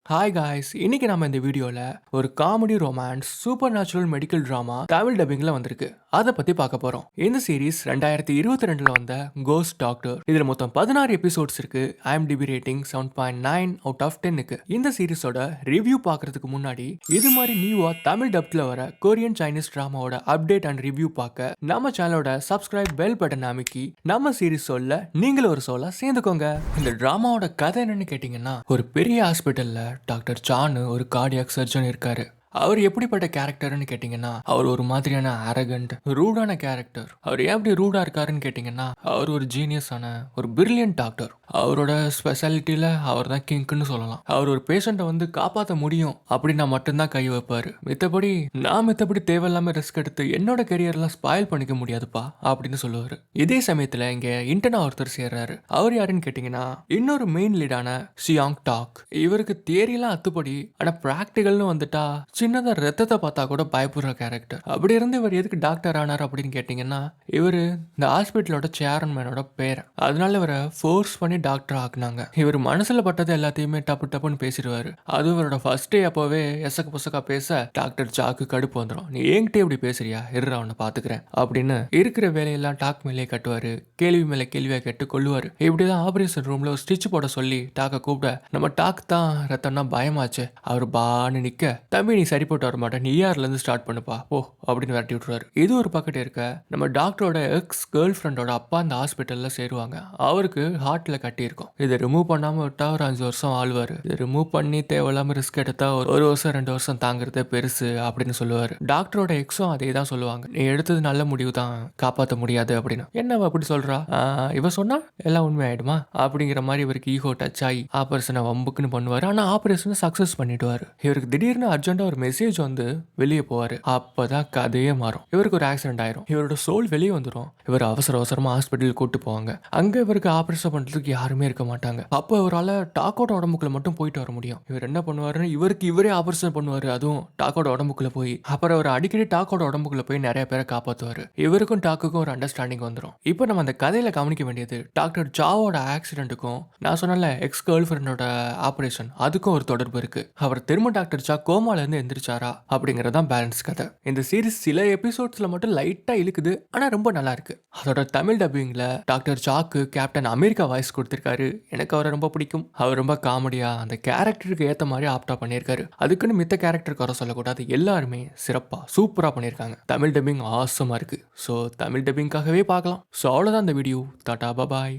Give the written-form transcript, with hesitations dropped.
Hi guys, இன்னைக்கு நம்ம இந்த வீடியோல ஒரு comedy romance supernatural medical drama Tamil டப்பிங்ல வந்திருக்கு. அதை பத்தி பார்க்க போறோம். இந்த சீரிஸ் 2022ல வந்த கோஸ்ட் டாக்டர். இதுல மொத்தம் 16 எபிசோட்ஸ் இருக்கு. IMDb ரேட்டிங் 7.9 அவுட் ஆஃப் 10க்கு. இந்த சீரிஸோட ரிவ்யூ பார்க்கறதுக்கு முன்னாடி இது மாதிரி நியூவா தமிழ் டப்ல வர கொரியன் சைனீஸ் டிராமாவோட அப்டேட் அண்ட் ரிவ்யூ பார்க்க நம்ம சேனலோட சப்ஸ்கிரைப் பெல் பட்டன் அமைக்கி நம்ம சீரிஸ் சொல்ல நீங்களும் ஒரு சோலா சேர்ந்துக்கோங்க. இந்த டிராமாவோட கதை என்னன்னு கேட்டீங்கன்னா, ஒரு பெரிய ஹாஸ்பிட்டல்ல டாக்டர் சான் ஒரு கார்டியாக் சர்ஜன் இருக்காரு. அவர் எப்படிப்பட்ட கேரக்டர்னு கேட்டிங்கன்னா, அவர் ஒரு மாதிரியான அரகண்ட் ரூடான கேரக்டர். அவர் ஏன் அப்படி ரூடா இருக்காருன்னு கேட்டிங்கன்னா, அவர் ஒரு ஜீனியஸான ஒரு பிரில்லியன்ட் டாக்டர். அவரோட ஸ்பெஷாலிட்டியில் அவர் தான் கிங்க்குன்னு சொல்லலாம். அவர் ஒரு பேஷண்ட்டை வந்து காப்பாற்ற முடியும் அப்படின்னா மட்டும்தான் கை வைப்பார். மித்தபடி தேவையில்லாமல் ரிஸ்க் எடுத்து என்னோட கெரியர்லாம் ஸ்பாயில் பண்ணிக்க முடியாதுப்பா அப்படின்னு சொல்லுவார். இதே சமயத்தில் இங்கே இன்டர்னா ஒருத்தர் சேர்றாரு. அவர் யாருன்னு கேட்டிங்கன்னா, இன்னொரு மெயின் லீடான சியாங் டாக். இவருக்கு தியரிலாம் அத்துப்படி, ஆனால் ப்ராக்டிகல்னு வந்துட்டா சின்னதா ரத்தத்தை பார்த்தா கூட பயப்படுற கேரக்டர். அப்படி இருந்து இவர் எதுக்கு டாக்டர் ஆனார் அப்படின்னு கேட்டிங்கன்னா, இவர் இந்த ஹாஸ்பிட்டலோட சேர்மேனோட பேர். அதனால இவரை ஃபோர்ஸ் பண்ணி டாக்டர் ஆக்குனாங்க. இவர் மனசுல பட்டது எல்லாத்தையுமே டப்புன்னு பேசிடுவாரு. அது இவரோட ஃபர்ஸ்ட் டே அப்போவே எசக்கு புசக்கா பேச டாக்டர் சாக்கு கடுப்பு வந்துடும். நீ என்கிட்ட இப்படி பேசுறியா, இருற அவனை பாத்துக்கிறேன் அப்படின்னு இருக்கிற வேலையெல்லாம் டாக் மேலே கட்டுவாரு. கேள்வி மேலே கேள்வியா கேட்டு கொள்ளுவாரு. இப்படிதான் ஆபரேஷன் ரூம்ல ஒரு ஸ்டிச் போட சொல்லி டாக்க கூப்பிட, நம்ம டாக் தான் ரத்தம்னா பயமாச்சு. அவர் பான்னு நிக்க, தம்பி நீ சரிப்பட்டு வர மாட்டேன், நீ இருந்து ஸ்டார்ட் பண்ணுப்பா ஓ அப்படின்னு விரட்டி விட்டுருவாரு. இது ஒரு பக்கெட் இருக்க, நம்ம டாக்டரோட எக்ஸ் கேர்ள் ஃப்ரெண்டோட அப்பா அந்த ஹாஸ்பிட்டல்ல சேருவாங்க. அவருக்கு ஹார்ட்ல கட்டி இருக்கும். இதை ரிமூவ் பண்ணாம விட்டா ஒரு 5 வருஷம் ஆழ்வாரு. இதை ரிமூவ் பண்ணி தேவையில்லாம ரிஸ்க் எடுத்தா ஒரு வருஷம் 2 வருஷம் தாங்கிறதே பெருசு அப்படின்னு சொல்லுவாரு. டாக்டரோட எக்ஸும் அதே தான் சொல்லுவாங்க, நீ எடுத்தது நல்ல முடிவு தான், காப்பாற்ற முடியாது அப்படின்னு. என்ன அப்படி சொல்றா, இவ சொன்னா எல்லாம் உண்மை ஆயிடுமா அப்படிங்கிற மாதிரி இவருக்கு ஈகோ டச் ஆகி ஆபரேஷனை வம்புக்குன்னு பண்ணுவாரு. ஆனா ஆபரேஷனை சக்சஸ் பண்ணிடுவாரு. இவருக்கு திடீர்னு அர்ஜென்டா ஒரு மெசேஜ் வந்து வெளியே போவாரு. அப்பதான் கதையே மாறும். இவருக்கு ஒரு ஆக்சிடென்ட் ஆயிரும். இவரோட சோல் வெளியே வந்துடும். இவர் அவசரமா ஹாஸ்பிட்டல் கூட்டு போவாங்க. அங்க இவருக்கு ஆபரேஷன் பண்றதுக்கு யாருமே இருக்க மாட்டாங்க. அப்போ இவரால் டாக்கோட உடம்புக்குள்ள மட்டும் போயிட்டு வர முடியும். இவர் என்ன பண்ணுவாருன்னு, இவரே ஆபரேஷன் பண்ணுவாரு, அதுவும் டாக்கோட உடம்புக்குள்ள போய். அப்புறம் அவர் அடிக்கடி டாக்கோட உடம்புக்குள்ள போய் நிறைய பேரை காப்பாத்துவாரு. இவருக்கும் டாக்குக்கும் ஒரு அண்டர்ஸ்டாண்டிங் வந்துடும். இப்போ நம்ம அந்த கதையில கவனிக்க வேண்டியது, டாக்டர் சாவோட ஆக்சிடென்ட்டுக்கும் நான் சொன்னல எக்ஸ் கேர்ள் ஃப்ரெண்டோட ஆபரேஷன் அதுக்கும் ஒரு தொடர்பு இருக்கு. அவர் திரும்ப டாக்டர் சா கோமால இருந்து எந்திரிச்சாரா அப்படிங்கறதான் பேலன்ஸ் கதை. இந்த சீரிஸ் சில எபிசோட்ஸ்ல மட்டும் லைட்டா இழுக்குது, ஆனா ரொம்ப நல்லா இருக்கு. அதோட தமிழ் டப்பிங்ல டாக்டர் சாக்கு கேப்டன் அமெரிக்கா வாய்ஸ் கொடுத்திருக்காரு. எனக்கு அவரை ரொம்ப பிடிக்கும். அவர் ரொம்ப காமெடியா அந்த கேரக்டருக்கு ஏத்த மாதிரி ஆப்டா பண்ணியிருக்காரு. அதுக்குன்னு மித்த கேரக்டர் குறை சொல்லக்கூடாது, எல்லாருமே சிறப்பா சூப்பரா பண்ணியிருக்காங்க. தமிழ் டப்பிங் ஆசமா இருக்கு. ஸோ தமிழ் டப்பிங்காகவே பார்க்கலாம். ஸோ அவ்வளோதான் இந்த வீடியோ. டாடா பாய்.